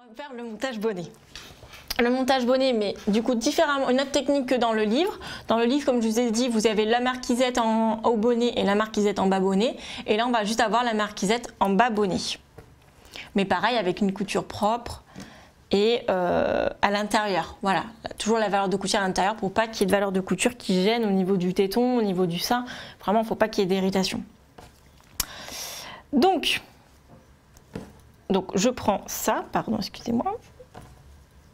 On va faire le montage bonnet. Le montage bonnet, mais du coup différemment, une autre technique que dans le livre. Dans le livre, comme je vous ai dit, vous avez la marquisette en haut bonnet et la marquisette en bas bonnet. Et là, on va juste avoir la marquisette en bas bonnet. Mais pareil, avec une couture propre et à l'intérieur. Voilà, toujours la valeur de couture à l'intérieur pour pas qu'il y ait de valeur de couture qui gêne au niveau du téton, au niveau du sein. Vraiment, il ne faut pas qu'il y ait d'irritation. Donc, je prends ça, pardon, excusez-moi.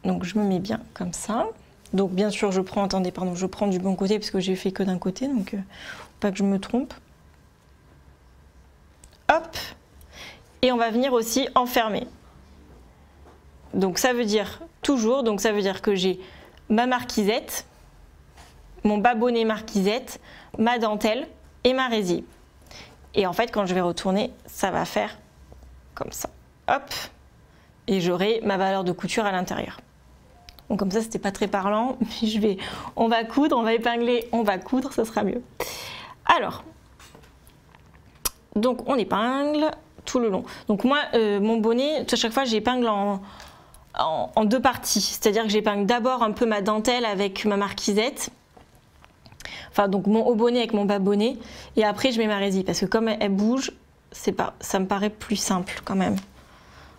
Donc je me mets bien comme ça. Donc bien sûr je prends, attendez, pardon, je prends du bon côté parce que j'ai fait que d'un côté, donc faut pas que je me trompe. Hop. Et on va venir aussi enfermer. Donc ça veut dire toujours, donc ça veut dire que j'ai ma marquisette, mon bas bonnet marquisette, ma dentelle et ma résille. Et en fait quand je vais retourner, ça va faire comme ça. Hop. Et j'aurai ma valeur de couture à l'intérieur. Donc comme ça, c'était pas très parlant, mais on va coudre, on va épingler, on va coudre, ça sera mieux. Alors, donc on épingle tout le long. Donc moi, mon bonnet, à chaque fois, j'épingle en deux parties. C'est-à-dire que j'épingle d'abord un peu ma dentelle avec ma marquisette. Enfin, donc mon haut bonnet avec mon bas bonnet. Et après, je mets ma résille. Parce que comme elle bouge, ça me paraît plus simple quand même.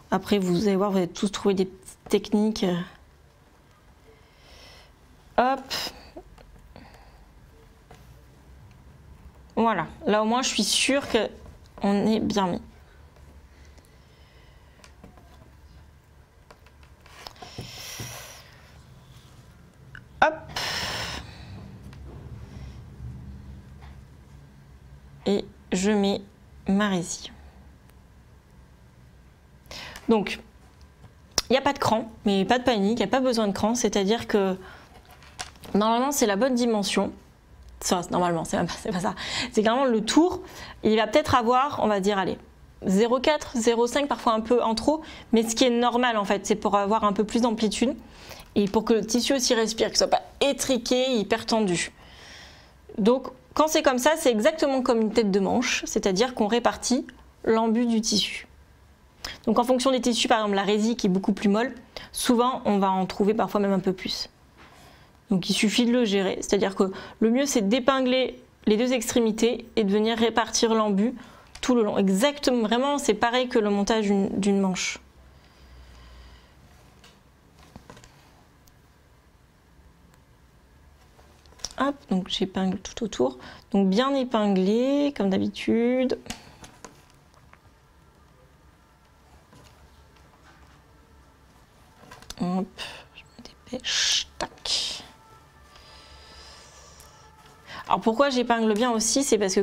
Après, vous allez voir, vous allez tous trouver des petites techniques. Hop. Voilà. Là, au moins, je suis sûre qu'on est bien mis. Hop. Et je mets ma résille. Donc, il n'y a pas de cran, mais pas de panique, il n'y a pas besoin de cran, c'est-à-dire que normalement c'est la bonne dimension. Ça, normalement, c'est pas ça. C'est clairement le tour, il va peut-être avoir, on va dire, allez, 0,4, 0,5, parfois un peu en trop, mais ce qui est normal en fait, c'est pour avoir un peu plus d'amplitude et pour que le tissu aussi respire, qu'il ne soit pas étriqué, hyper tendu. Donc, quand c'est comme ça, c'est exactement comme une tête de manche, c'est-à-dire qu'on répartit l'embut du tissu. Donc en fonction des tissus, par exemple la résille qui est beaucoup plus molle, souvent on va en trouver parfois même un peu plus. Donc il suffit de le gérer, c'est-à-dire que le mieux c'est d'épingler les deux extrémités et de venir répartir l'embut tout le long. Exactement, vraiment c'est pareil que le montage d'une manche. Hop, donc j'épingle tout autour, donc bien épinglé comme d'habitude. Hop, je me dépêche, tac. Alors pourquoi j'épingle bien aussi, c'est parce que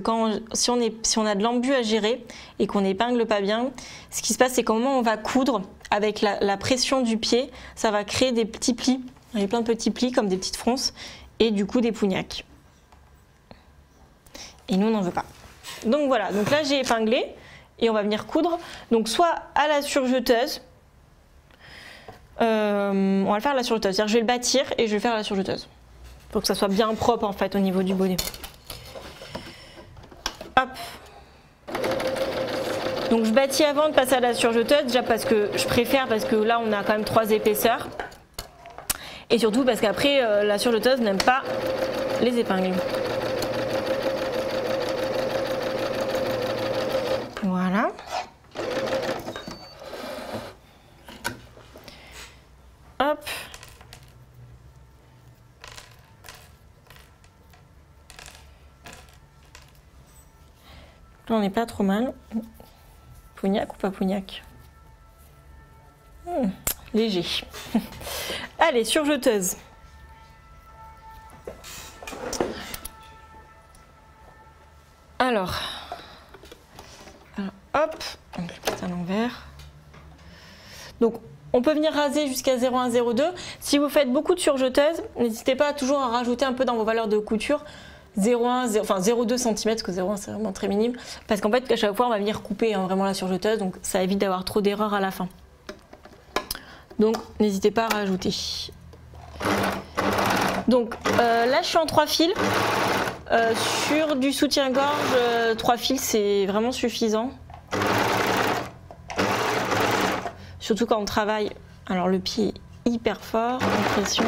si on a de l'embut à gérer et qu'on n'épingle pas bien, ce qui se passe c'est qu'au moment où on va coudre, avec la pression du pied, ça va créer des petits plis. Il y a plein de petits plis comme des petites fronces et du coup des pougnacs. Et nous on n'en veut pas. Donc voilà, donc là j'ai épinglé et on va venir coudre. Donc soit à la surjeteuse, on va le faire à la surjeteuse, c'est-à-dire je vais le bâtir et je vais le faire à la surjeteuse pour que ça soit bien propre en fait au niveau du bonnet. Hop. Donc je bâtis avant de passer à la surjeteuse, déjà parce que je préfère, parce que là on a quand même 3 épaisseurs et surtout parce qu'après la surjeteuse n'aime pas les épingles. Voilà. Hop. Là, on n'est pas trop mal. Pougnac ou pas pougnac? Léger. Allez, surjeteuse. Alors hop, donc je passe à l'envers. Donc, on peut venir raser jusqu'à 0,1, 0,2. Si vous faites beaucoup de surjeteuses, n'hésitez pas toujours à rajouter un peu dans vos valeurs de couture 0,1, enfin 0,2 cm, parce que 0,1 c'est vraiment très minime. Parce qu'en fait, à chaque fois, on va venir couper vraiment la surjeteuse, donc ça évite d'avoir trop d'erreurs à la fin. Donc, n'hésitez pas à rajouter. Donc, là, je suis en 3 fils. Sur du soutien-gorge, 3 fils, c'est vraiment suffisant. Surtout quand on travaille Alors le pied est hyper fort, en pression.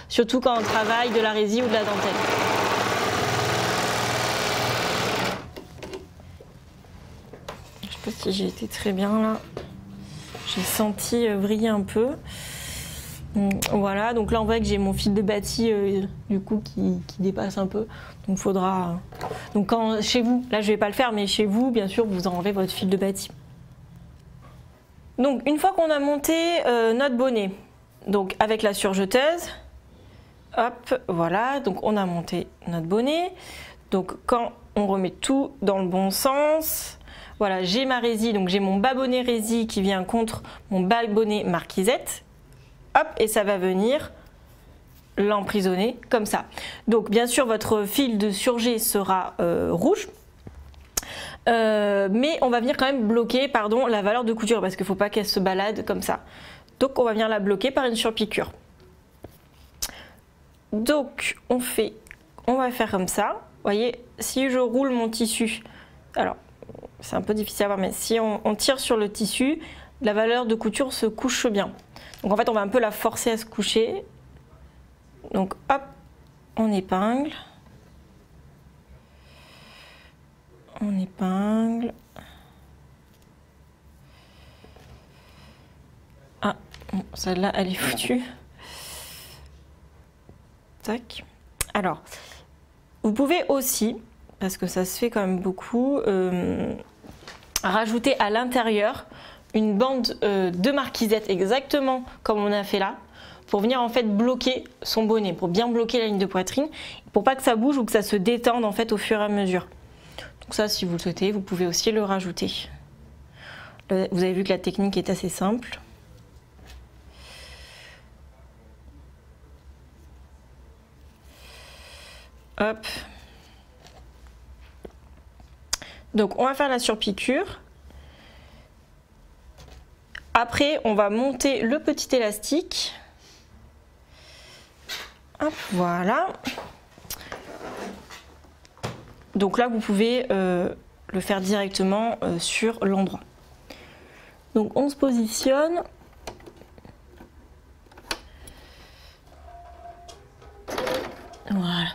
Surtout quand on travaille de la résille ou de la dentelle. Je sais pas si j'ai été très bien là. J'ai senti vriller un peu. Voilà, donc là on voit que j'ai mon fil de bâti du coup qui dépasse un peu. Donc faudra. Donc quand chez vous, là je vais pas le faire, mais chez vous, bien sûr, vous enlevez votre fil de bâti. Donc une fois qu'on a monté notre bonnet, donc avec la surjeteuse, hop, voilà, donc on a monté notre bonnet. Donc quand on remet tout dans le bon sens, voilà, j'ai ma résille, donc j'ai mon bas bonnet résille qui vient contre mon bas bonnet marquisette. Hop, et ça va venir l'emprisonner comme ça. Donc bien sûr votre fil de surjet sera rouge, mais on va venir quand même bloquer la valeur de couture parce qu'il ne faut pas qu'elle se balade comme ça. Donc on va venir la bloquer par une surpiqûre. Donc on va faire comme ça. Vous voyez, si je roule mon tissu, alors c'est un peu difficile à voir, mais si on tire sur le tissu, la valeur de couture se couche bien. Donc en fait on va un peu la forcer à se coucher. Donc hop, on épingle. On épingle. Ah, bon, celle-là elle est foutue. Tac. Alors, vous pouvez aussi, parce que ça se fait quand même beaucoup, rajouter à l'intérieur une bande de marquisette exactement comme on a fait là, pour venir en fait bloquer son bonnet, pour bien bloquer la ligne de poitrine, pour pas que ça bouge ou que ça se détende en fait au fur et à mesure. Donc ça, si vous le souhaitez, vous pouvez aussi le rajouter. Vous avez vu que la technique est assez simple. Hop. Donc on va faire la surpiqûre. Après, on va monter le petit élastique. Hop, voilà. Donc là, vous pouvez le faire directement sur l'endroit. Donc on se positionne. Voilà.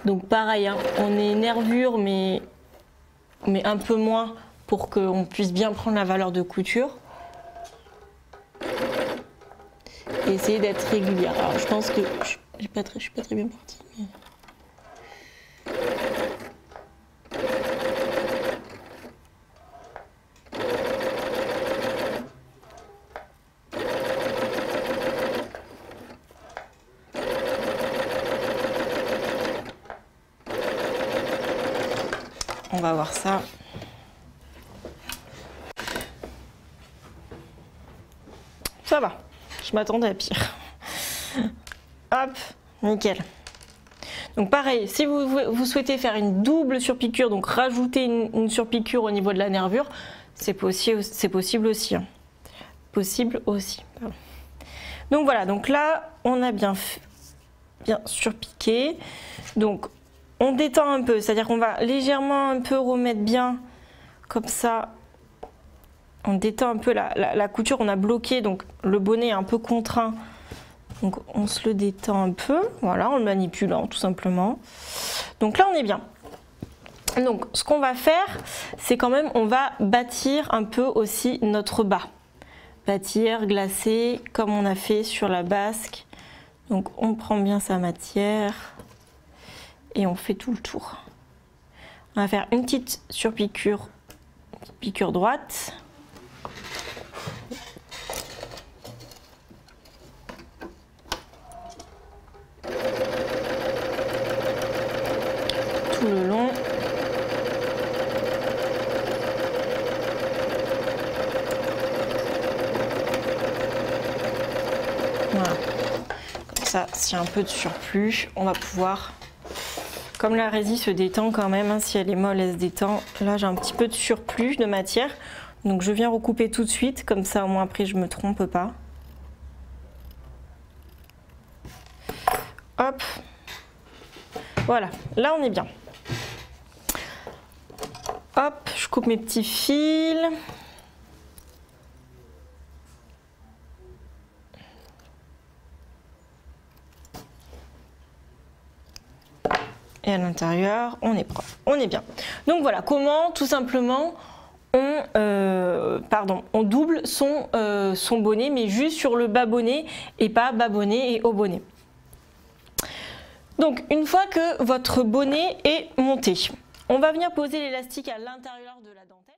Donc pareil, hein, on est nervure, mais un peu moins pour qu'on puisse bien prendre la valeur de couture. Et essayer d'être régulière. Alors je pense que je suis pas très bien partie. Mais... on va voir ça. Ça va, je m'attendais à pire. Hop, nickel. Donc pareil, si vous souhaitez faire une double surpiqûre, donc rajouter une surpiqûre au niveau de la nervure, c'est possible aussi. Hein. Possible aussi. Pardon. Donc voilà, donc là, on a bien surpiqué. Donc on détend un peu, c'est-à-dire qu'on va légèrement un peu remettre bien, comme ça. On détend un peu la couture, on a bloqué, donc le bonnet est un peu contraint. Donc on se le détend un peu, voilà, en le manipulant tout simplement. Donc là on est bien. Donc ce qu'on va faire, c'est quand même, on va bâtir un peu aussi notre bas. Bâtir, glacer, comme on a fait sur la basque. Donc on prend bien sa matière et on fait tout le tour. On va faire une petite surpiqûre, piqûre droite. Tout le long. Voilà. Comme ça, s'il y a un peu de surplus, on va pouvoir... Comme la résille se détend quand même, hein, si elle est molle, elle se détend. Là, j'ai un petit peu de surplus de matière. Donc je viens recouper tout de suite, comme ça au moins après je me trompe pas. Hop. Voilà, là on est bien. Hop, je coupe mes petits fils. et à l'intérieur, on est bien. Donc voilà, comment tout simplement on double son bonnet, mais juste sur le bas bonnet et pas bas bonnet et haut bonnet. Donc une fois que votre bonnet est monté, on va venir poser l'élastique à l'intérieur de la dentelle.